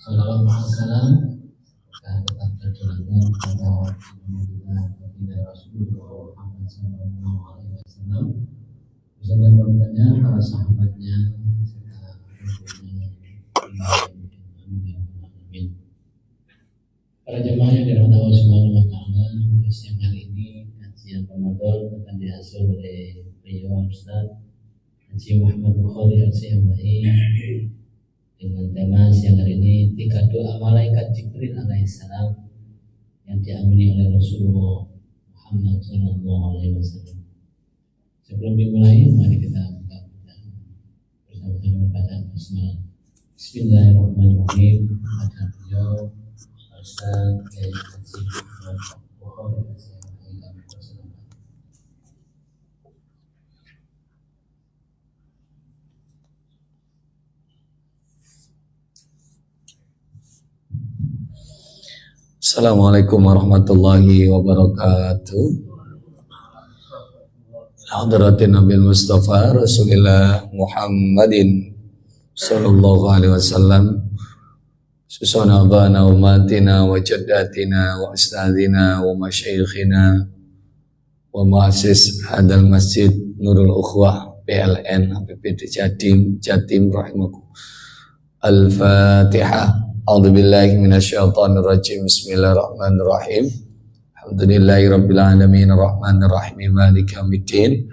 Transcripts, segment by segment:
Salawat ma'asalam dan tetap terjalankan pada kita Rasulullah Muhammad sallallahu alaihi wasallam beserta keluarganya, para sahabatnya serta para jemaah yang dirahmati Allah Subhanahu wa taala. Siang hari ini kajian Ramadan akan diasuh oleh beliau Ustaz Haji Muhammad Bukhari Al-Siambai dengan tema siang hari ini 3 doa malaikat Jibril alaihissalam yang diamini oleh Rasulullah Muhammad sallallahu alaihi wasallam. Sebelum dimulai, mari kita buka bersama-sama bacaan basmalah. Bismillahirrahmanirrahim. Pada beliau Ustaz Haji Muhammad Bukhari Al-Siambai kami persilakan. Assalamualaikum warahmatullahi wabarakatuh. Hadratin Nabi Mustafa Rasulullah Muhammadin sallallahu alaihi wasallam. Susana bana umatina wa jaddatina wa ustadzina wa masyayikhina wa muassis hadal masjid Nurul Ukhwah PLN APBD Jatim rahimakum. Al-Fatihah. A'udzubillahi minasyaitonir rajim. Bismillahirrahmanirrahim. Alhamdulillahirabbil alamin arrahmanir rahim maliki yaumiddin.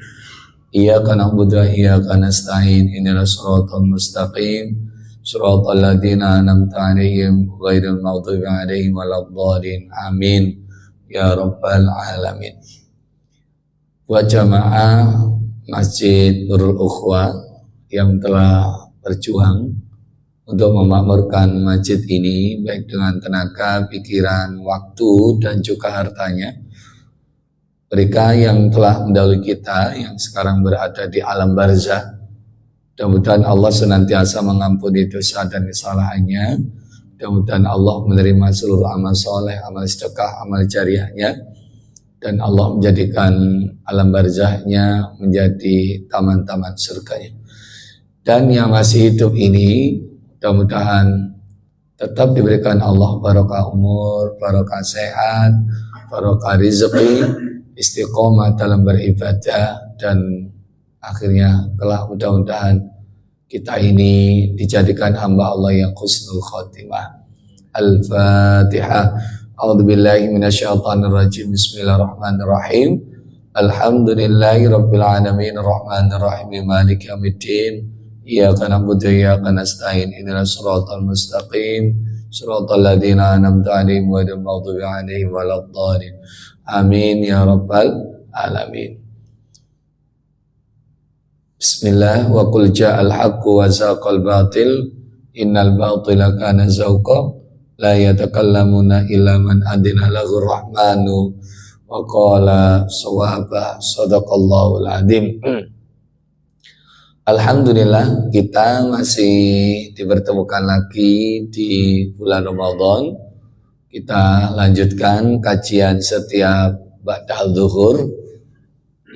Iyyaka na'budu wa iyyaka nasta'in. Ihdinas siratal mustaqim. Shiratal ladzina an'amta 'alaihim ghairil maghdubi 'alaihim waladdallin. Amin ya rabbal alamin. Buat jamaah Masjid Nurul Ukhwah yang telah berjuang untuk memakmurkan masjid ini baik dengan tenaga, pikiran, waktu dan juga hartanya. Mereka yang telah mendahului kita yang sekarang berada di alam barzah, mudah-mudahan Allah senantiasa mengampuni dosa dan kesalahannya. Mudah-mudahan Allah menerima seluruh amal soleh, amal sedekah, amal jariahnya, dan Allah menjadikan alam barzahnya menjadi taman-taman surganya. Dan yang masih hidup ini mudah-mudahan tetap diberikan Allah barokah umur, barokah sehat, barokah rezeki, istiqomah dalam beribadah, dan akhirnya kelak mudah-mudahan kita ini dijadikan hamba Allah yang husnul khotimah. Al-Fatihah. A'udzubillahi minasyaitonir rajim. Bismillahirrahmanirrahim. Alhamdulillahirabbil alamin arrahmanir rahim maliki yaumiddin. Iyyaka na'budu wa iyyaka nasta'in. Ihdinas siratal mustaqim. Siratal ladzina an'amta 'alaihim ghairil maghdubi 'alaihim waladdallin. Amin ya rabbal alamin. Bismillah. Wa qul ja'al haqqu wa zaqal batil. Innal batila kana zahuqa. La yatakallamuna illa man adina lahu rahmanu wa qala shawaba. Shadaqallahul adzim. Alhamdulillah kita masih dipertemukan lagi di bulan Ramadan. Kita lanjutkan kajian setiap ba'dal zuhur.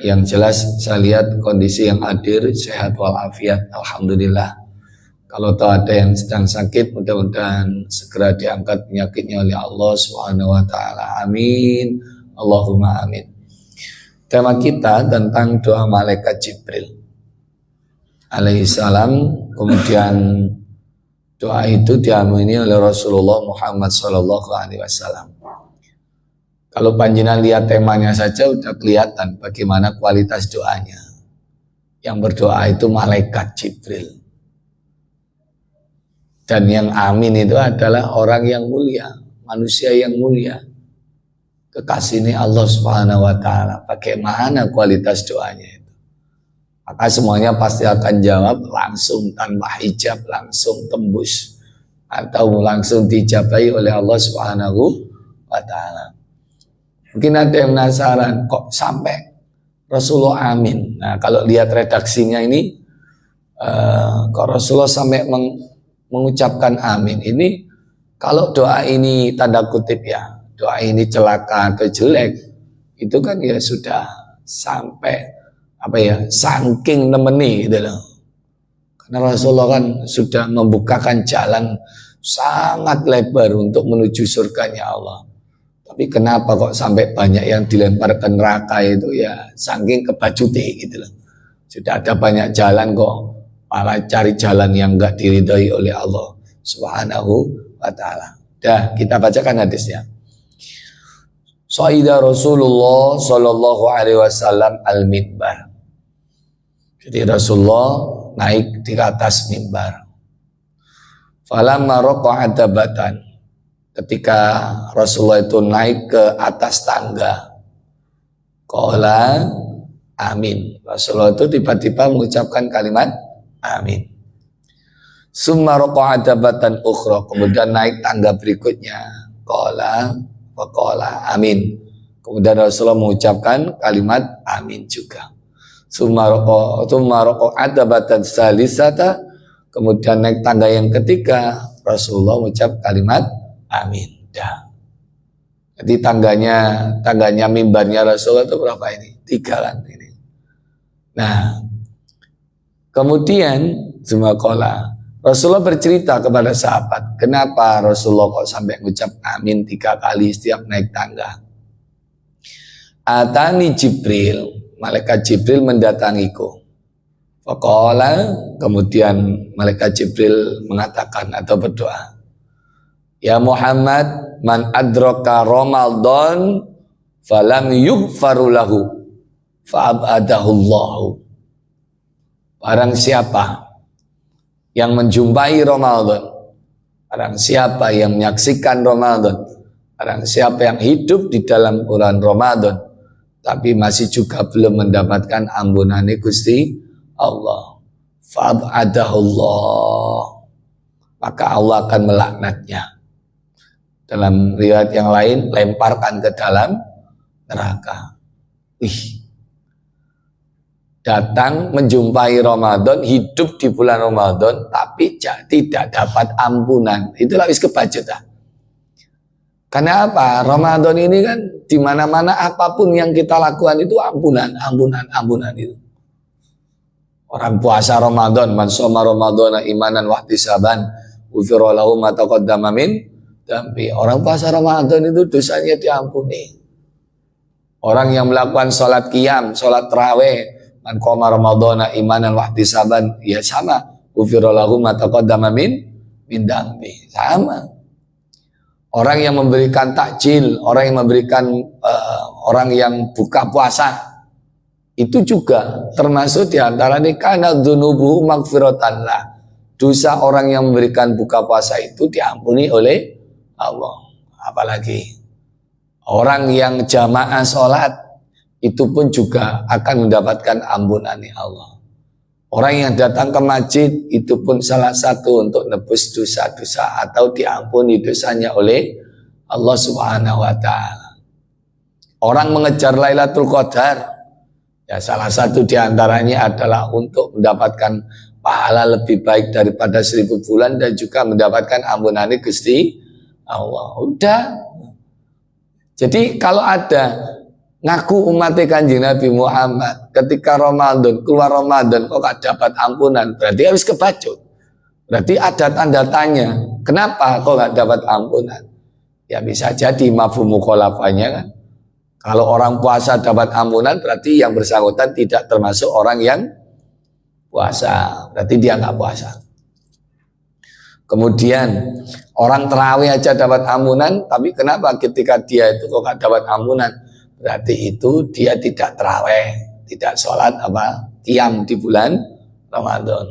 Yang jelas saya lihat kondisi yang hadir sehat walafiat, alhamdulillah. Kalau tahu ada yang sedang sakit, mudah-mudahan segera diangkat penyakitnya oleh Allah Subhanahu wa taala. Amin. Allahumma amin. Tema kita tentang doa malaikat Jibril alaihissalam. Kemudian doa itu diamini oleh Rasulullah Muhammad sallallahu alaihi wasallam. Kalau panjenengan lihat temanya saja udah kelihatan bagaimana kualitas doanya. Yang berdoa itu malaikat Jibril. Dan yang amin itu adalah orang yang mulia, manusia yang mulia. Kekasihnya Allah Subhanahu wa taala. Bagaimana kualitas doanya? Maka semuanya pasti akan jawab langsung tanpa hijab, langsung tembus atau langsung dijabahi oleh Allah Subhanahu wa taala. Mungkin ada yang penasaran kok sampai Rasulullah amin. Nah, kalau lihat redaksinya ini kok Rasulullah sampai mengucapkan amin. Ini kalau doa ini tanda kutip ya, doa ini celaka atau jelek, itu kan ya sudah sampai saking nemeni gitu loh. Karena Rasulullah kan sudah membukakan jalan sangat lebar untuk menuju surganya Allah. Tapi kenapa kok sampai banyak yang dilempar ke neraka itu ya saking kebajute gitu loh. Sudah ada banyak jalan kok malah cari jalan yang enggak diridhai oleh Allah Subhanahu wa taala. Dah, kita bacakan hadisnya. Saida Rasulullah sallallahu alaihi wasallam al-minbar. Jadi Rasulullah naik di atas mimbar. Falamma raqa'a dabatan. Ketika Rasulullah itu naik ke atas tangga, qala amin. Rasulullah itu tiba-tiba mengucapkan kalimat amin. Summa raqa'a dabatan ukhra. Kemudian naik tangga berikutnya, qala wa qala amin. Kemudian Rasulullah mengucapkan kalimat amin juga. Summa raqa'a dabatan salisata. Kemudian naik tangga yang ketiga, Rasulullah mengucap kalimat amin. Dah. Jadi tangganya mimbarnya Rasulullah itu berapa ini? 3 kan ini. Nah, kemudian Zumakola Rasulullah bercerita kepada sahabat, kenapa Rasulullah kok sampai mengucap amin 3 kali setiap naik tangga? Atani Jibril, malaikat Jibril mendatangiku. Faqala, kemudian malaikat Jibril mengatakan atau berdoa, ya Muhammad, man adraka Ramadan falam yughfaru lahu fa'abadahullahu. Barang siapa yang menjumpai Ramadan, barang siapa yang menyaksikan Ramadan, barang siapa yang hidup di dalam bulan Ramadan tapi masih juga belum mendapatkan ampunan Gusti Allah, fa'abadahullah, maka Allah akan melaknatnya. Dalam riwayat yang lain, lemparkan ke dalam neraka. Datang menjumpai Ramadan, hidup di bulan Ramadan, tapi tidak dapat ampunan. Itulah wis kebacut. Karena apa? Ramadan ini kan di mana-mana apapun yang kita lakukan itu ampunan itu. Orang puasa Ramadan, man shoma Ramadhana imanan wa ihtisaban, ghufira lahu ma taqaddama min dambi. Orang puasa Ramadan itu dosanya diampuni. Orang yang melakukan sholat qiyam, sholat tarawih, man qoma Ramadhana imanan wa ihtisaban, ya sama, ghufira lahu ma taqaddama min dambi. Sama. Orang yang memberikan takjil, orang yang memberikan orang yang buka puasa, itu juga termasuk diantara karena dzunubuhu magfiratan lah. Dosa orang yang memberikan buka puasa itu diampuni oleh Allah. Apalagi orang yang jamaah sholat itu pun juga akan mendapatkan ampunan Allah. Orang yang datang ke masjid itu pun salah satu untuk nebus dosa-dosa atau diampuni dosanya oleh Allah Subhanahu wa taala. Orang mengejar Lailatul Qadar, ya salah satu diantaranya adalah untuk mendapatkan pahala lebih baik daripada 1000 bulan dan juga mendapatkan ampunan Gusti Allah. Udah. Jadi kalau ada ngaku umat Kanjeng Nabi Muhammad ketika Ramadan, keluar Ramadan kok gak dapat ampunan, berarti habis kebacut. Berarti ada tanda tanya, kenapa kok gak dapat ampunan? Ya bisa jadi mafhum mukhalafahnya kan. Kalau orang puasa dapat ampunan berarti yang bersangkutan tidak termasuk orang yang puasa, berarti dia nggak puasa. Kemudian orang tarawih aja dapat ampunan, tapi kenapa ketika dia itu kok nggak dapat ampunan? Berarti itu dia tidak tarawih, tidak sholat qiyam di bulan Ramadan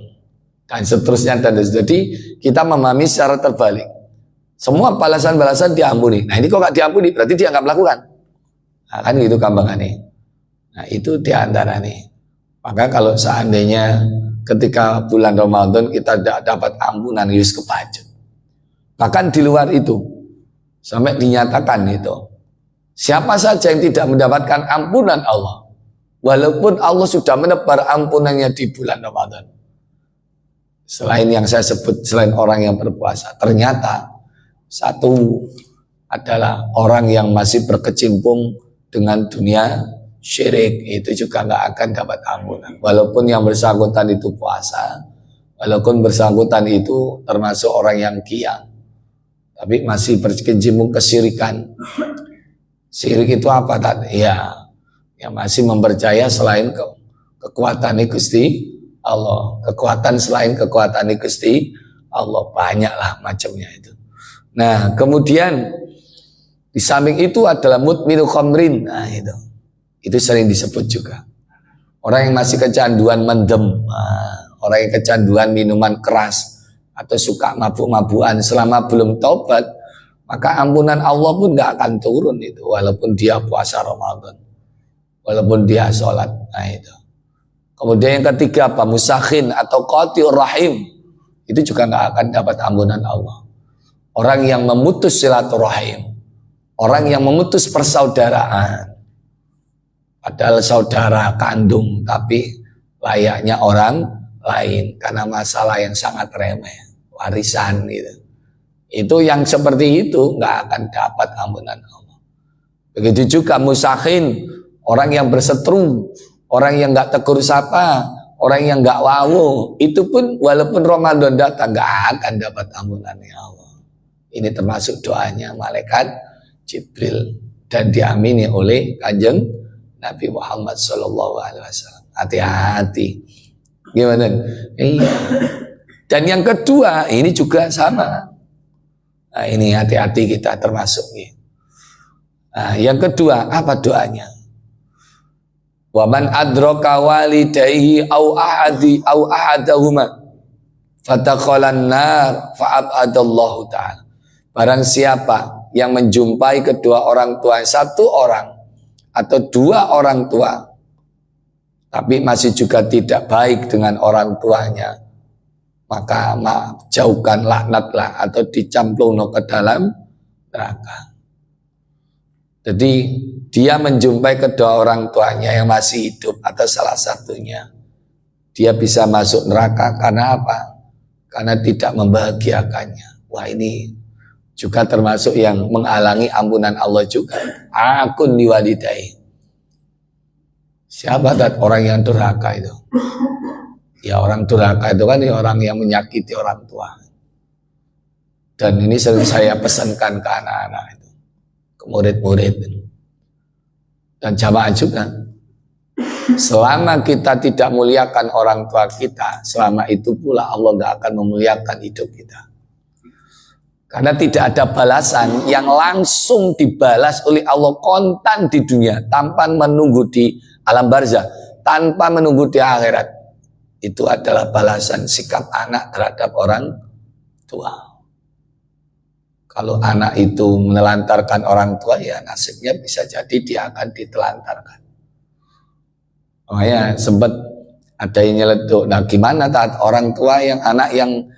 dan seterusnya. Dan jadi kita memahami secara terbalik. Semua balasan-balasan diampuni. Nah ini kok nggak diampuni? Berarti dia nggak melakukan. Nah, kan gitu gampangannya. Nah itu diantara nih. Maka kalau seandainya ketika bulan Ramadan kita tidak dapat ampunan, yus kebacut. Bahkan di luar itu sampai dinyatakan itu, siapa saja yang tidak mendapatkan ampunan Allah, walaupun Allah sudah menebar ampunannya di bulan Ramadan, selain yang saya sebut, selain orang yang berpuasa, ternyata satu adalah orang yang masih berkecimpung dengan dunia syirik, itu juga nggak akan dapat ampunan. Walaupun yang bersangkutan itu puasa, walaupun bersangkutan itu termasuk orang yang qiyam, tapi masih berkecimpung kesyirikan. Syirik itu apa tadi? Ya masih mempercaya selain kekuatan Gusti Allah, kekuatan selain kekuatan Gusti Allah, banyaklah macamnya itu. Nah, kemudian di samping itu adalah mudminu khamrin. Nah, itu sering disebut juga. Orang yang masih kecanduan mendem, orang yang kecanduan minuman keras atau suka mabuk-mabukan selama belum taubat, maka ampunan Allah pun nggak akan turun itu, walaupun dia puasa Ramadan, walaupun dia sholat. Nah, itu. Kemudian yang ketiga apa? Musakhin atau qati'ur rahim, itu juga nggak akan dapat ampunan Allah. Orang yang memutus silaturahim, orang yang memutus persaudaraan, padahal saudara kandung tapi layaknya orang lain karena masalah yang sangat remeh, warisan gitu. Itu yang seperti itu nggak akan dapat ampunan Allah. Begitu juga musakhin, orang yang berseteru, orang yang nggak tegur sapa, orang yang nggak wawu, itu pun walaupun Ramadan datang nggak akan dapat ampunannya Allah. Ini termasuk doanya malaikat Jibril dan diamini oleh Kanjeng Nabi Muhammad SAW. Hati-hati. Gimana? Iya. Dan yang kedua ini juga sama. Nah, ini hati-hati kita termasuk. Nah, yang kedua apa doanya? Waman adraka walidayhi au ahadahuma fatakhalan nar fa'abadallahu ta'ala. Barang siapa yang menjumpai kedua orang tua, satu orang atau dua orang tua, tapi masih juga tidak baik dengan orang tuanya, maka jauhkan laknatlah atau dicamplung ke dalam neraka. Jadi dia menjumpai kedua orang tuanya yang masih hidup atau salah satunya, dia bisa masuk neraka karena apa? Karena tidak membahagiakannya. Wah, ini juga termasuk yang menghalangi ampunan Allah juga. Akun liwalidayhi. Siapa orang yang durhaka itu? Ya, orang durhaka itu kan orang yang menyakiti orang tua. Dan ini sering saya pesankan ke anak-anak itu, ke murid-murid dan jamaah juga. Selama kita tidak muliakan orang tua kita, selama itu pula Allah gak akan memuliakan hidup kita. Karena tidak ada balasan yang langsung dibalas oleh Allah kontan di dunia tanpa menunggu di alam barzah, tanpa menunggu di akhirat. Itu adalah balasan sikap anak terhadap orang tua. Kalau anak itu menelantarkan orang tua, ya nasibnya bisa jadi dia akan ditelantarkan. Makanya sempat ada yang nyeletuk, nah gimana taat orang tua yang anak yang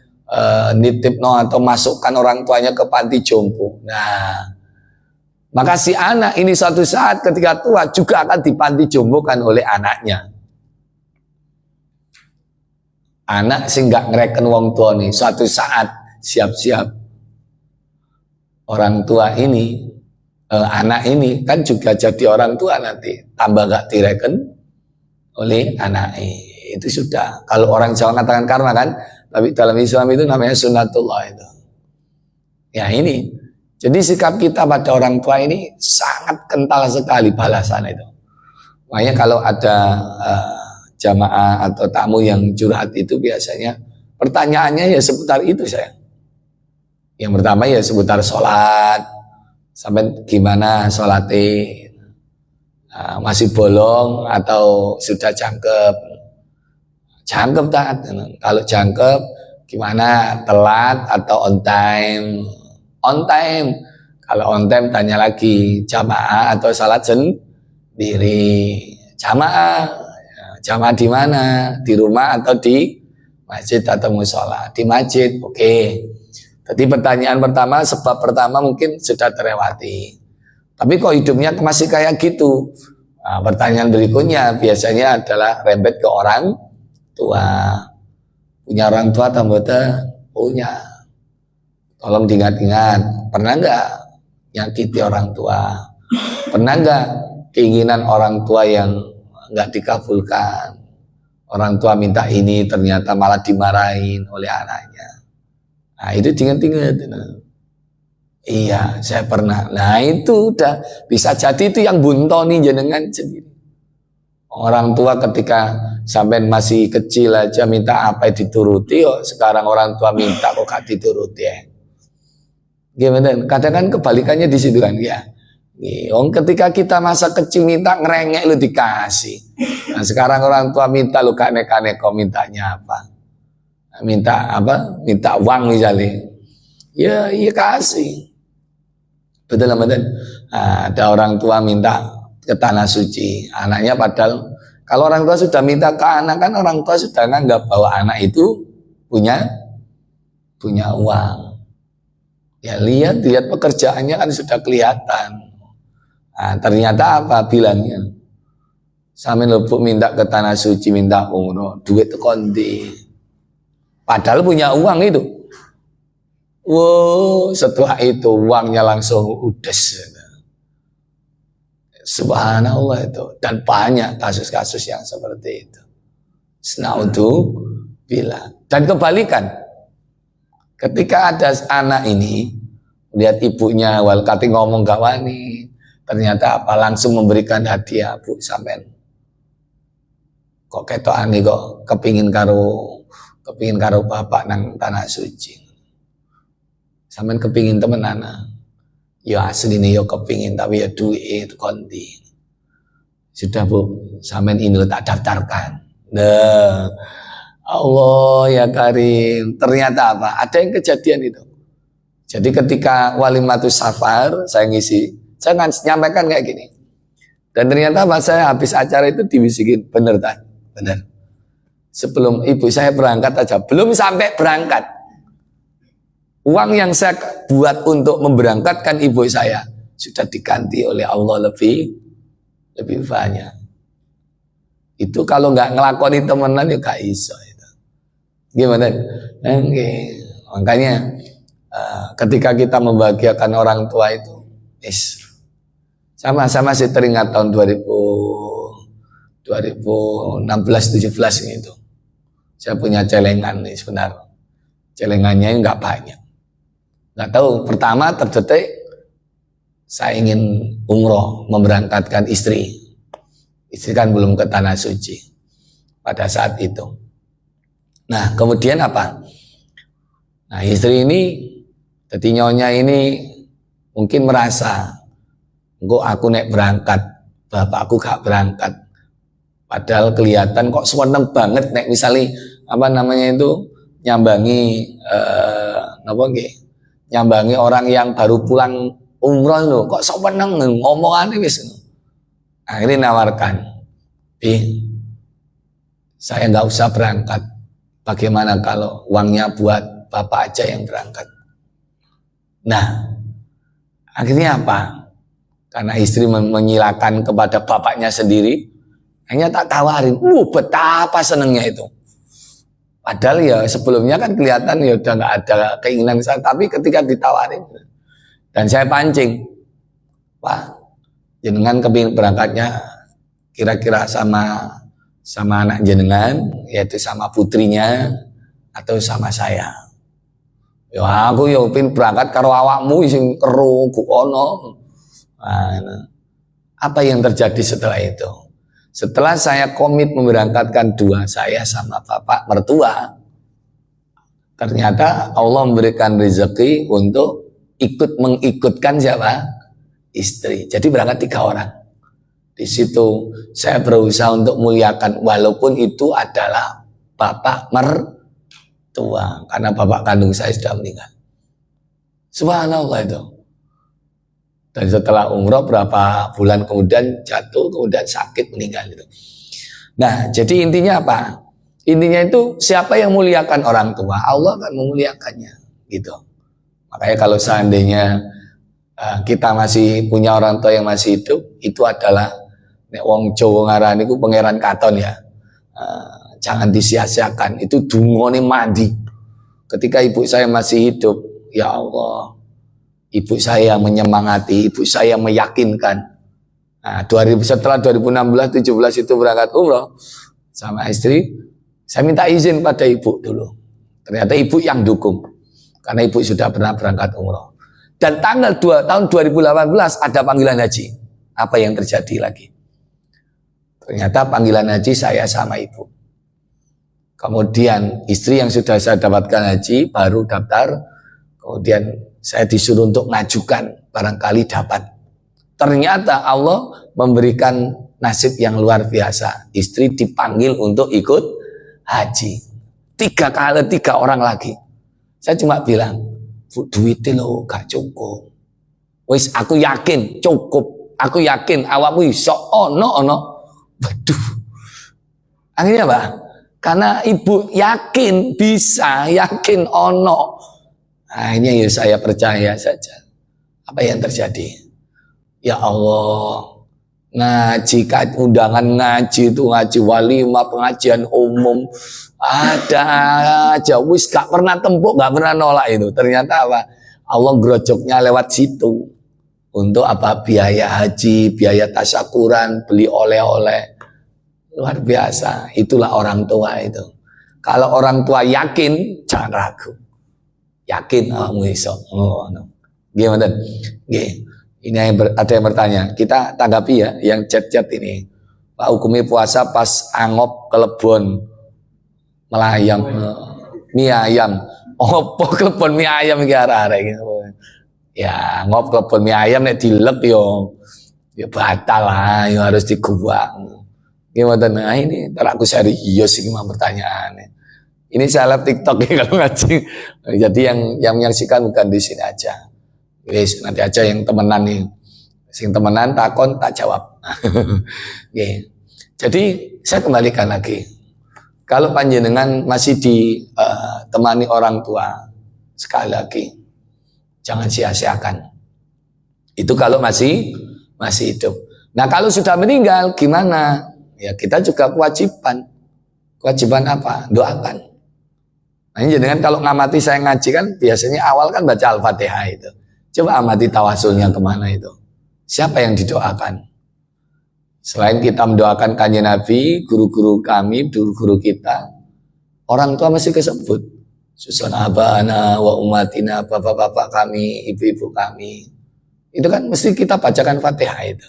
nitipno atau masukkan orang tuanya ke panti jompo. Nah, maka si anak ini suatu saat ketika tua juga akan dipanti jompokan oleh anaknya. Anak sing gak ngereken wong tua nih, suatu saat siap-siap orang tua ini, anak ini kan juga jadi orang tua nanti, tambah gak direken oleh anak. Itu sudah, kalau orang Jawa katakan karma kan, tapi dalam Islam itu namanya sunnatullah itu. Ya ini, jadi sikap kita pada orang tua ini sangat kental sekali balasan itu. Makanya kalau ada jamaah atau tamu yang curhat itu biasanya pertanyaannya ya seputar itu saya. Yang pertama ya seputar sholat, sampai gimana sholatnya, masih bolong atau sudah jangkep. Jangkep taat, kalau jangkep gimana, telat atau on time? On time, kalau on time tanya lagi jamaah atau salat sendiri. Jamaah di mana? Di rumah atau di masjid atau mushola? Di masjid, oke. Jadi pertanyaan pertama, sebab pertama mungkin sudah terlewati. Tapi kok hidupnya masih kayak gitu? Nah, pertanyaan berikutnya biasanya adalah rembet ke orang tua. Punya orang tua atau punya. Tolong diingat-ingat, pernah nggak nyakiti orang tua? Pernah nggak keinginan orang tua yang nggak dikabulkan? Orang tua minta ini ternyata malah dimarahin oleh anaknya. Nah, itu diingat-ingat. Iya, saya pernah. Nah itu udah bisa jadi itu yang buntoni jenengan sendiri. Orang tua ketika sampai masih kecil aja minta apa dituruti, oh sekarang orang tua minta kok gak dituruti ya. Gimana? Kadang kan kebalikannya di situ kan ya. Ketika kita masa kecil minta ngerengek lu dikasih. Nah sekarang orang tua minta lu gak neko-neko mintanya apa? Minta apa? Minta uang misalnya. Ya, iya kasih. Betul lah betul. Nah, ada orang tua minta ke tanah suci, anaknya padahal kalau orang tua sudah minta ke anak kan orang tua sudah nganggap bahwa anak itu punya uang. Ya lihat pekerjaannya kan sudah kelihatan. Nah, ternyata apa bilangnya? Sampai lupuk minta ke tanah suci, minta umroh, duit kondi. Padahal punya uang itu. Wow, setelah itu uangnya langsung udes. Subhanallah itu. Dan banyak kasus-kasus yang seperti itu. Bila. Dan kebalikan. Ketika ada anak ini, lihat ibunya walkati ngomong gak wani. Ternyata apa? Langsung memberikan hadiah, Bu, sampean. Kok ketok ani kok kepingin karo bapak nang tanah suci. Sampean kepingin temenan. Ya asli nih yo kepingin tapi ya duit konti. Sudah Bu, sampean ini tak daftarkan. Nah, Allah ya Karim. Ternyata apa? Ada yang kejadian itu. Jadi ketika walimatus safar saya ngisi, saya nyampaikan kayak gini. Dan ternyata pas saya habis acara itu dibisikin, bener tak? Bener. Sebelum ibu saya berangkat aja, belum sampai berangkat. Uang yang saya buat untuk memberangkatkan ibu saya sudah diganti oleh Allah lebih banyak. Itu kalau nggak ngelakoni temenan ya gak iso itu. Gimana? Okay. Makanya ketika kita membahagiakan orang tua itu, sama-sama sih teringat tahun 2016-17 gitu. Saya punya celengan nih sebenarnya. Celengannya nggak banyak. Nggak tahu, pertama terdetik saya ingin umroh memberangkatkan istri. Istri kan belum ke tanah suci pada saat itu. Nah kemudian apa? Nah istri ini, jadi nyonya ini mungkin merasa, kok aku naik berangkat, bapakku gak berangkat. Padahal kelihatan kok seneng banget naik misalnya apa namanya itu nyambangi nyambangi orang yang baru pulang umroh loh, kok seneng ngomongannya wis. Akhirnya nawarkan, saya nggak usah berangkat. Bagaimana kalau uangnya buat bapak aja yang berangkat? Nah, akhirnya apa? Karena istri menyilakan kepada bapaknya sendiri, hanya tak tawarin. Betapa senengnya itu. Padahal ya sebelumnya kan kelihatan ya udah nggak ada keinginan saya, tapi ketika ditawarin dan saya pancing, Pak, jenengan kepingin berangkatnya kira-kira sama anak jenengan, yaitu sama putrinya atau sama saya. Ya aku ya pin berangkat karo awakmu sing kero ono. Nah, apa yang terjadi setelah itu? Setelah saya komit memberangkatkan dua, saya sama bapak mertua, ternyata Allah memberikan rezeki untuk mengikutkan siapa? Istri. Jadi berangkat 3 orang. Di situ saya berusaha untuk muliakan, walaupun itu adalah bapak mertua, karena bapak kandung saya sudah meninggal. Subhanallah itu. Dan setelah umroh berapa bulan kemudian jatuh, kemudian sakit, meninggal gitu. Nah, jadi intinya apa? Intinya itu siapa yang muliakan orang tua, Allah akan memuliakannya, gitu. Makanya kalau seandainya kita masih punya orang tua yang masih hidup, itu adalah nek wong Jawa ngarani ku pangeran katon ya. Jangan disia-siakan. Itu dungone mandi. Ketika ibu saya masih hidup, ya Allah, ibu saya menyemangati, ibu saya meyakinkan. Nah, setelah 2016-17 itu berangkat umroh sama istri, saya minta izin pada ibu dulu. Ternyata ibu yang dukung, karena ibu sudah pernah berangkat umroh. Dan tanggal 2 tahun 2018 ada panggilan haji. Apa yang terjadi lagi? Ternyata panggilan haji saya sama ibu. Kemudian istri yang sudah saya dapatkan haji baru daftar. Kemudian saya disuruh untuk ngajukan, barangkali dapat. Ternyata Allah memberikan nasib yang luar biasa. Istri dipanggil untuk ikut haji. 3 orang lagi. Saya cuma bilang, "Bu, duitnya lo gak cukup." Wis aku yakin cukup. Aku yakin awakmu iso ono. Waduh. Akhirnya apa? Karena ibu yakin bisa, yakin ono. Akhirnya ya saya percaya saja. Apa yang terjadi? Ya Allah, ngaji, undangan ngaji itu, ngaji walimah, pengajian umum, ada aja, wis gak pernah tempuk, gak pernah nolak itu. Ternyata apa? Allah gerojoknya lewat situ. Untuk apa? Biaya haji, biaya tasyakuran, beli oleh-oleh. Luar biasa, itulah orang tua itu. Kalau orang tua yakin, jangan ragu. Yakin, kamu iso. Gimana? Ini ada yang bertanya, kita tanggapi ya, yang chat-chat ini. Pak, hukumnya puasa pas angop kelebon melayam, mie ayam. Opo kelebon mie ayam iki arek-arek gitu. Ya, ngop kelebon mie ayam nek dilek yo ya batal lah, yo harus diguwak. Gimana? Nah ini ntar aku serius ini mah pertanyaannya. Ini saya live TikTok ya kalau ngaji. Jadi yang menyaksikan bukan di sini aja. Wis nanti aja yang temenan nih. Sing temenan takon tak jawab. Okay. Jadi saya kembalikan lagi. Kalau panjenengan masih ditemani orang tua, sekali lagi jangan sia-siakan. Itu kalau masih hidup. Nah, kalau sudah meninggal gimana? Ya kita juga kewajiban. Kewajiban apa? Doakan. Nah, ini dengan kalau ngamati saya ngaji kan biasanya awal kan baca Al-Fatihah itu. Coba amati tawasulnya kemana itu. Siapa yang didoakan? Selain kita mendoakan kanjeng Nabi, guru-guru kami, guru-guru kita, orang tua masih kesebut. Susun abana wa umatina, bapak-bapak kami, ibu-ibu kami. Itu kan mesti kita bacakan Fatihah itu.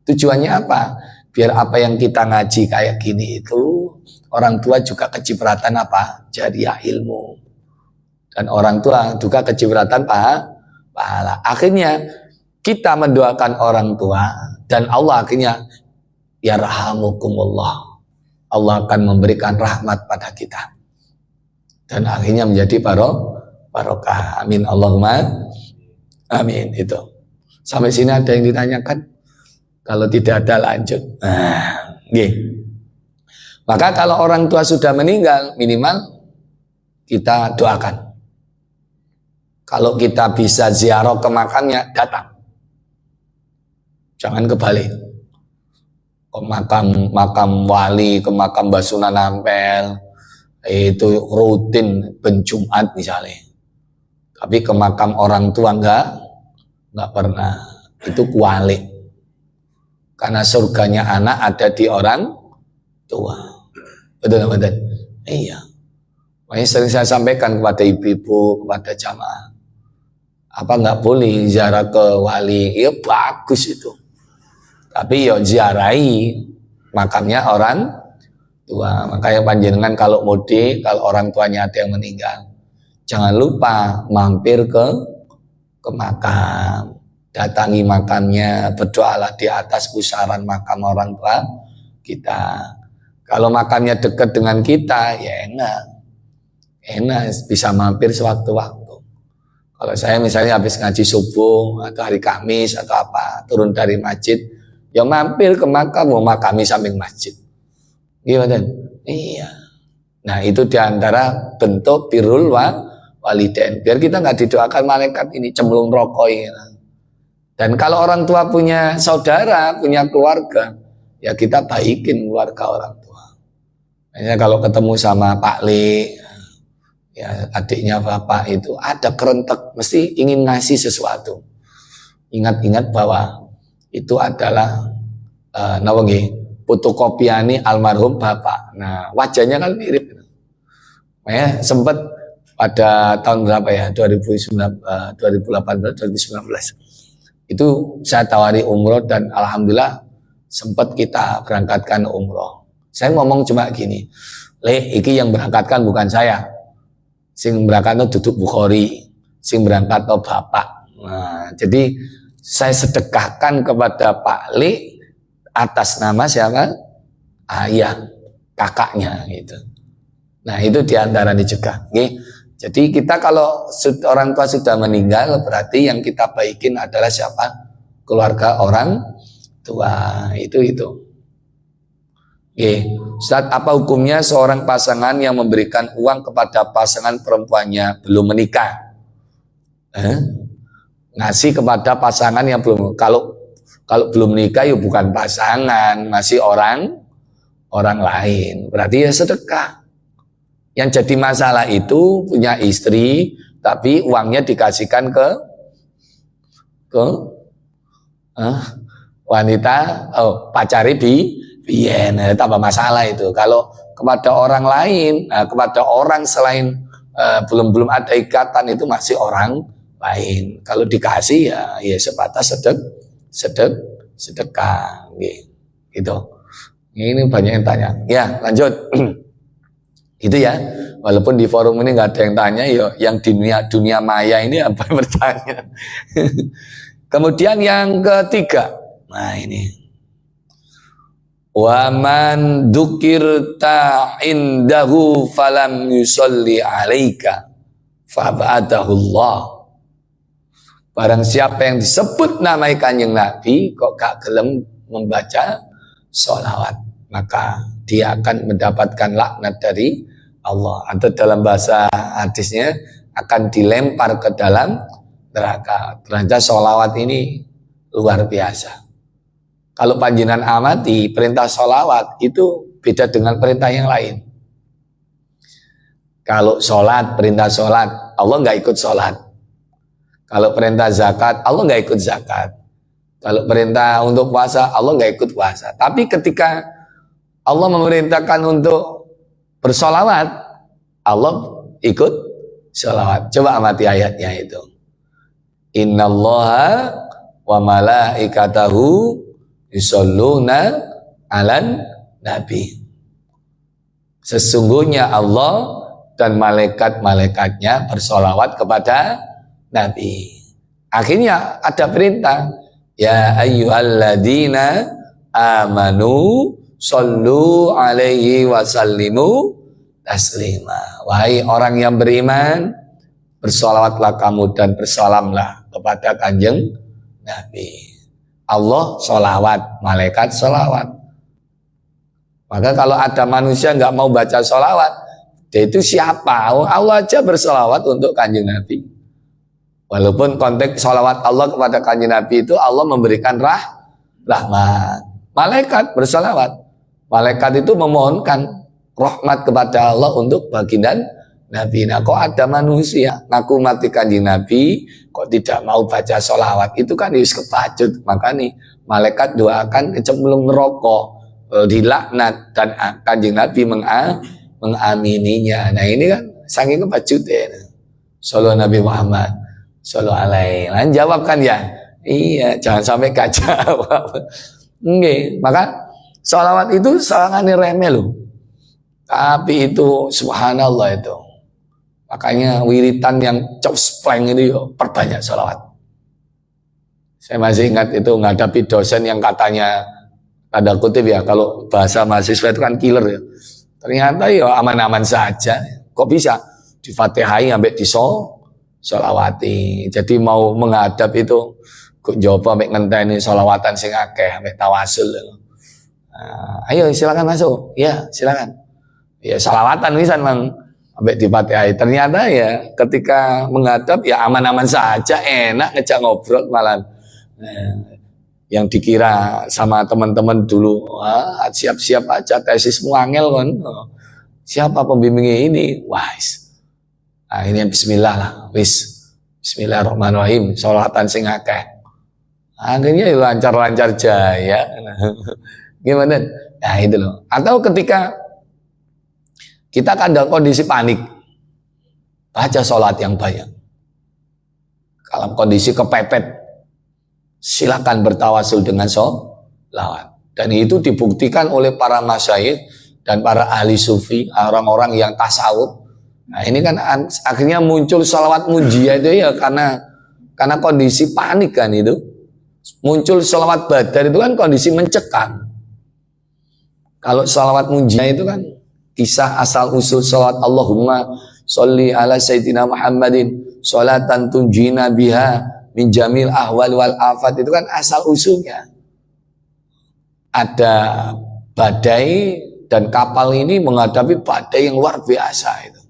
Tujuannya apa? Biar apa yang kita ngaji kayak gini itu, orang tua juga kecipratan apa? Jariah ilmu. Dan orang tua juga kecipratan pahala. Akhirnya kita mendoakan orang tua dan Allah akhirnya yarhamukumullah. Allah akan memberikan rahmat pada kita. Dan akhirnya menjadi barokah. Amin Allahumma amin. Itu. Sampai sini ada yang ditanyakan? Kalau tidak ada lanjut. Maka kalau orang tua sudah meninggal, minimal kita doakan. Kalau kita bisa ziarah ke makamnya, datang. Jangan kebalik. Ke makam wali, ke makam Basunan Ampel, itu rutin penjumat misalnya. Tapi ke makam orang tua enggak pernah. Itu kualik. Karena surganya anak ada di orang tua. Betul-betul. Iya. Makanya sering saya sampaikan kepada ibu-ibu, kepada jamaah. Apa enggak boleh ziarah ke wali? Ya bagus itu. Tapi ya ziarahi makamnya orang tua. Makanya panjenengan kalau mudik, kalau orang tuanya ada yang meninggal, jangan lupa mampir ke makam. Datangi makamnya, berdoalah di atas pusaran makam orang tua kita. Kalau makamnya dekat dengan kita, ya enak bisa mampir sewaktu-waktu. Kalau saya misalnya habis ngaji subuh atau hari Kamis atau apa, turun dari masjid, ya mampir ke makam, makami samping masjid. Gimana? Iya. Nah itu diantara bentuk birrul walidain. Biar kita nggak didoakan malaikat ini cemplung rokok ini. Dan kalau orang tua punya saudara, punya keluarga, ya kita baikin keluarga orang tua. Hanya kalau ketemu sama Pak Le, ya adiknya bapak itu ada kerentek, mesti ingin ngasih sesuatu. Ingat-ingat bahwa itu adalah fotokopiani almarhum bapak. Nah wajahnya kan mirip. Sempat pada tahun berapa ya, 2018, 2019. Itu saya tawari umroh dan alhamdulillah sempat kita berangkatkan umroh. Saya ngomong cuma gini, iki yang berangkatkan bukan saya, sing berangkat duduk Bukhari, sing berangkat bapak. Nah, jadi saya sedekahkan kepada Pak Le atas nama siapa? Ayah, kakaknya gitu. Nah itu diantara juga. Okay. Jadi kita kalau orang tua sudah meninggal, berarti yang kita baikin adalah siapa? Keluarga orang tua. Itu. Okay. Ustaz, apa hukumnya seorang pasangan yang memberikan uang kepada pasangan perempuannya belum menikah? Ngasih kepada pasangan yang belum, kalau belum menikah ya bukan pasangan, masih orang lain. Berarti ya sedekah. Yang jadi masalah itu punya istri, tapi uangnya dikasihkan ke wanita, pacari biyen, tambah masalah itu. Kalau kepada orang lain, kepada orang selain belum ada ikatan itu masih orang lain. Kalau dikasih ya sebatas sedekah, gitu. Ini banyak yang tanya. Ya lanjut. Gitu ya, walaupun di forum ini nggak ada yang tanya, ya yang dunia maya ini apa yang bertanya. Kemudian yang ketiga, nah ini, waman dzukirta indahu falam yusolli alaika fab'atahullah. Barang siapa yang disebut namai Kanjeng Nabi kok gak gelem membaca sholawat, maka dia akan mendapatkan laknat dari Allah, atau dalam bahasa hadisnya akan dilempar ke dalam neraka. Ternyata sholawat ini luar biasa. Kalau panjenengan amati perintah sholawat itu beda dengan perintah yang lain. Kalau sholat, perintah sholat, Allah nggak ikut sholat. Kalau perintah zakat, Allah nggak ikut zakat. Kalau perintah untuk puasa, Allah nggak ikut puasa. Tapi ketika Allah memerintahkan untuk bersolawat, Allah ikut sholawat. Coba amati ayatnya itu. Innallaha wa malaikatahu yusholluna 'alan nabi. Sesungguhnya Allah dan malaikat-malaikatnya bersolawat kepada Nabi. Akhirnya ada perintah, ya ayyuhalladzina amanu shollu alaihi wasallimu taslima. Wahai orang yang beriman, bersolawatlah kamu dan bersalamlah kepada Kanjeng Nabi. Allah sholawat, malaikat sholawat. Maka kalau ada manusia nggak mau baca sholawat, dia itu siapa? Allah aja bersolawat untuk Kanjeng Nabi. Walaupun konteks sholawat Allah kepada Kanjeng Nabi itu Allah memberikan rahmat. Malaikat bersolawat. Malaikat itu memohonkan rahmat kepada Allah untuk baginda Nabi. Nah, kok ada manusia ngaku mati Kanjeng Nabi kok tidak mau baca sholawat, itu kan harus kebacut. Maka nih malaikat doakan kecemplung neraka, dilaknat, dan Kanjeng Nabi mengamininya. Nah ini kan saking kebacut ya. Sallallahu Nabi Muhammad sallallahu alaihi. Lan jawab kan ya? Iya, jangan sampai gak jawab. Nggih, maka sholawat itu sangat remeh loh. Tapi itu subhanallah itu. Makanya wiritan yang cospleng itu perbanyak sholawat. Saya masih ingat itu menghadapi dosen yang katanya tanda kutip ya, kalau bahasa mahasiswa itu kan killer ya. Ternyata ya aman-aman saja. Kok bisa di-Fatihai sampai sholawati. Jadi mau menghadap itu kok coba sampai ngenteni sholawatan sing akeh sampai tawasul. Nah, ayo silakan masuk. Ya, silakan. Ya sholawatan wisan Mang sampai di-Fatihai. Ternyata ya ketika menghadap ya aman-aman saja, enak ngejak ngobrol malah. Yang dikira sama teman-teman dulu, siap-siap aja tesismu angel kan. Siapa pembimbingnya ini? Wais. Nah, ini bismillah lah, wis. Bismillahirrahmanirrahim, sholatan sing akeh. Akhirnya lancar-lancar jaya. Gimana? Nah, itu loh. Atau ketika kita kadang kondisi panik. baca sholat yang banyak. Kalau kondisi kepepet, silakan bertawasul dengan sholawat. Dan itu dibuktikan oleh para masyayikh dan para ahli sufi, orang-orang yang tasawuf. Nah ini kan akhirnya muncul sholawat munjiah itu ya karena kondisi panik kan itu. Muncul sholawat badar itu kan kondisi mencekam. Kalau sholawat munjiah itu kan kisah asal usul sholawat Allahumma sholli ala sayyidina Muhammadin sholatan tunjina biha min jamil ahwal wal afat, itu kan asal usulnya. Ada badai dan kapal ini menghadapi badai yang luar biasa itu.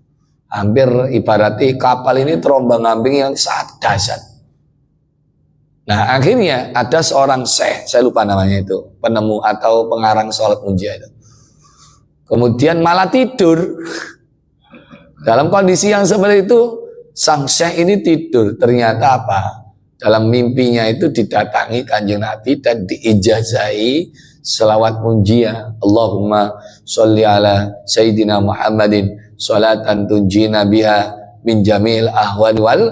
Hampir ibaratnya kapal ini terombang-ambing yang sangat dahsyat. Nah akhirnya ada seorang syekh, saya lupa namanya itu, penemu atau pengarang sholat munjiah itu. Kemudian malah tidur. Dalam kondisi yang seperti itu, sang syekh ini tidur. Ternyata apa? Dalam mimpinya itu didatangi Kanjeng Nabi dan diijazahi selawat munjiah. Allahumma sholli ala sayyidina Muhammadin sholatan tunjina biha min jamil ahwal wal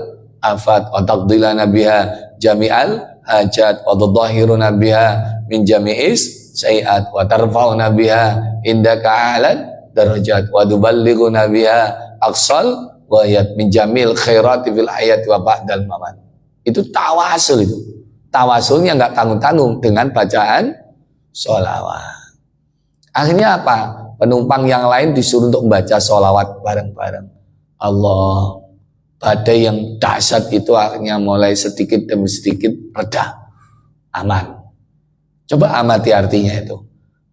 afat wa taqdilana biha jami'al hajat wa tudahhiruna biha min jami'is sayiat wa tarfa'una biha indaka a'lan darajat wa tuballighuna biha aqsal wa ayat min jamil khairati fil hayati wa ba'dal mamat. Itu tawasul itu. Tawasulnya enggak tanggung-tanggung dengan bacaan sholawat. Akhirnya apa? Penumpang yang lain disuruh untuk membaca sholawat bareng-bareng. Allah, badai yang dahsyat itu akhirnya mulai sedikit demi sedikit reda, aman. Coba amati artinya itu.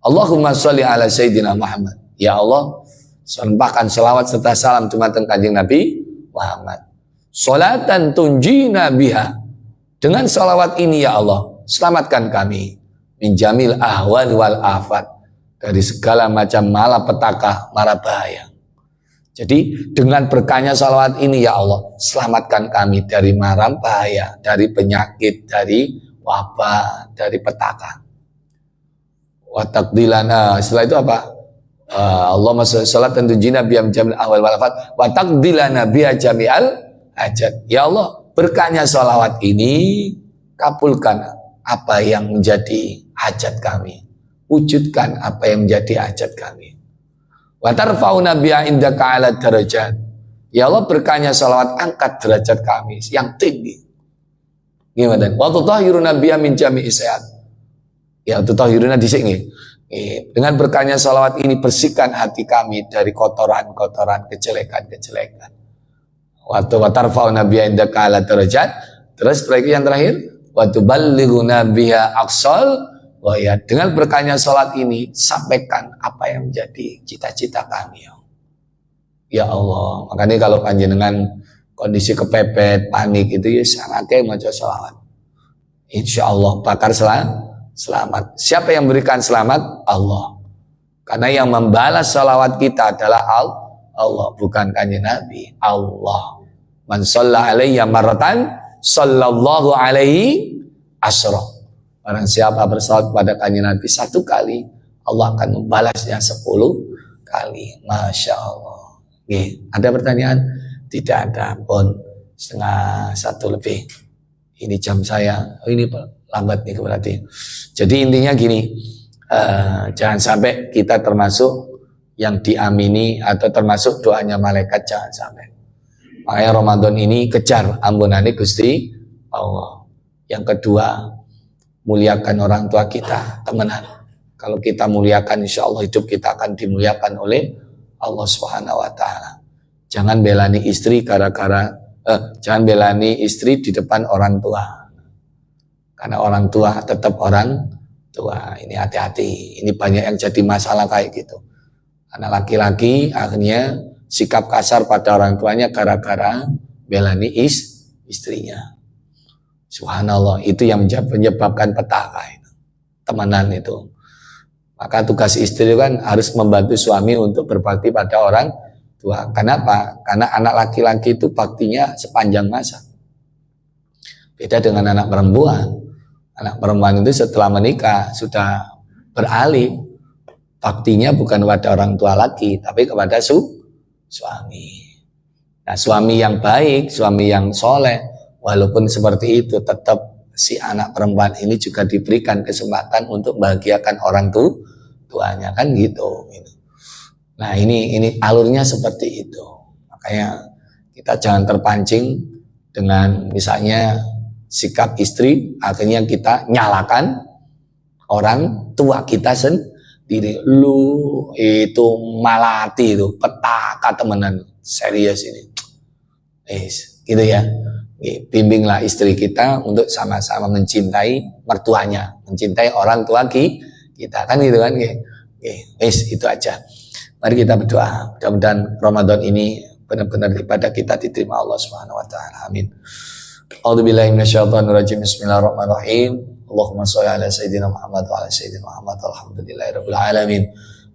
Allahumma sholli ala sayyidina Muhammad. Ya Allah, sampaikan sholawat serta salam cuma Kanjeng Nabi Muhammad. Sholatan tunjina biha. Dengan sholawat ini ya Allah, selamatkan kami min jamil ahwal wal afat, dari segala macam malapetaka, mara bahaya. Jadi dengan berkahnya sholawat ini ya Allah, selamatkan kami dari mara bahaya, dari penyakit, dari wabah, dari petaka. Wa taqdilana, setelah itu apa? Allahumma sholatan tunjina biha min jamil ahwal wal afat wa taqdilana biha jami'al hajat. Ya Allah, berkahnya sholawat ini kabulkan apa yang menjadi hajat kami, wujudkan apa yang menjadi hajat kami. Wa tarfa'una biha indaka 'ala darajat. Ya Allah, berkahnya sholawat angkat derajat kami yang tinggi. Gimana? Wa tutahhiruna biha min jami'i sayyi'at. Ya tutahhiruna di sini. Dengan berkahnya sholawat ini bersihkan hati kami dari kotoran-kotoran, kejelekan-kejelekan. Wa tarfa'una biha indaka 'ala darajat. Terus yang terakhir, wa tuballighuna biha aqsal wa ya, dengan berkahnya sholat ini sampaikan apa yang menjadi cita-cita kami ya Allah. Makanya kalau panjenengan kondisi kepepet, panik itu ya sangat maca sholawat, insyaallah bakal selamat. Siapa yang berikan selamat? Allah. Karena yang membalas sholawat kita adalah Allah, bukan Kanjeng Nabi. Allah. Man shalla alayya marratan sallallahu alaihi asra. Barang siapa bersalawat kepada Kanjeng Nabi 1 kali, Allah akan membalasnya 10 kali. Masya Allah. Ada pertanyaan? Tidak ada. Pun 12:30 lebih. Ini jam saya. Oh, ini lambat nih berarti. Jadi intinya gini, jangan sampai kita termasuk yang diamini atau termasuk doanya malaikat, jangan sampai. Makanya Ramadan ini kejar ampunane Gusti Allah. Yang kedua, muliakan orang tua kita, temenan. Kalau kita muliakan, insya Allah hidup kita akan dimuliakan oleh Allah Subhanahu Wa Taala. Jangan belani istri jangan belani istri di depan orang tua. Karena orang tua tetap orang tua. Ini hati-hati. Ini banyak yang jadi masalah kayak gitu. Anak laki-laki akhirnya sikap kasar pada orang tuanya gara-gara belani istrinya. Subhanallah, itu yang menyebabkan petaka itu. Temenan itu. Maka tugas istri kan harus membantu suami untuk berbakti pada orang tua. Kenapa? Karena anak laki-laki itu baktinya sepanjang masa. Beda dengan anak perempuan. Anak perempuan itu setelah menikah sudah beralih. Baktinya bukan kepada orang tua lagi, tapi kepada suami. Nah, suami yang baik, suami yang soleh, walaupun seperti itu, tetap si anak perempuan ini juga diberikan kesempatan untuk bahagiakan orang tuanya, kan gitu. Nah, ini alurnya seperti itu. Makanya kita jangan terpancing dengan misalnya sikap istri, akhirnya kita nyalakan orang tua kita sendiri. Lu itu malati itu, petaka temenan, serius ini. Gitu ya. Bimbinglah istri kita untuk sama-sama mencintai mertuanya, mencintai orang tua kita, kan gitu kan. Itu aja. Mari kita berdoa, mudah-mudahan Ramadan ini benar-benar ibadah kita diterima Allah Subhanahu wa taala. Amin. A'udzubillahi minasyaitonirrajim. Bismillahirrahmanirrahim. Allahumma shalli ala sayyidina Muhammad wa ala sayyidina Muhammad. Alhamdulillahirabbil alamin.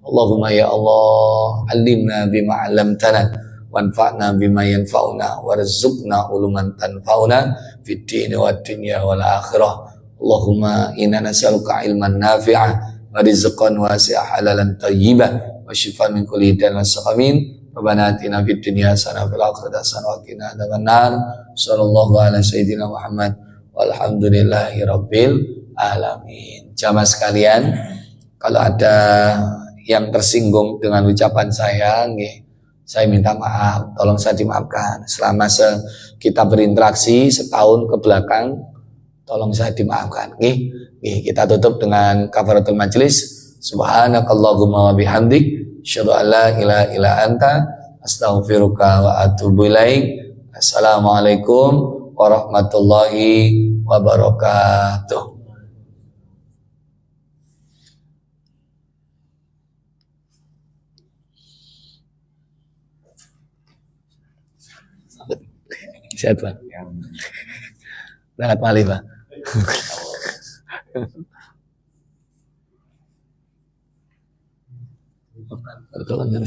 Allahumma ya Allah, 'allimna bima 'allamtana wanfa'na bima yanfa'una warzuqna uluman tanfa'una fid dini wad dunya wal akhirah. Allahumma inna nas'aluka ilman nafi'ah wa rizqan wasi'ah halalan thayyiban wa syifaan min kulli da'in wa saqamin. Rabbana atina fid dunya hasanah wa fil akhirati hasanah wa qina adzabannar. Sallallahu ala sayyidina Muhammad walhamdulillahi rabbil alamin. Jamaah sekalian, kalau ada yang tersinggung dengan ucapan saya minta maaf, tolong saya dimaafkan. Selama kita berinteraksi setahun ke belakang, tolong saya dimaafkan. Kita tutup dengan kafaratul majlis. Subhanakallahumma wa bihamdik, asyhadu an la ilaha illa anta, astaghfiruka wa atubu ilaik. Assalamualaikum warahmatullahi wabarakatuh. Sehat Pak. Berangkat Mali Pak. Kalau nggak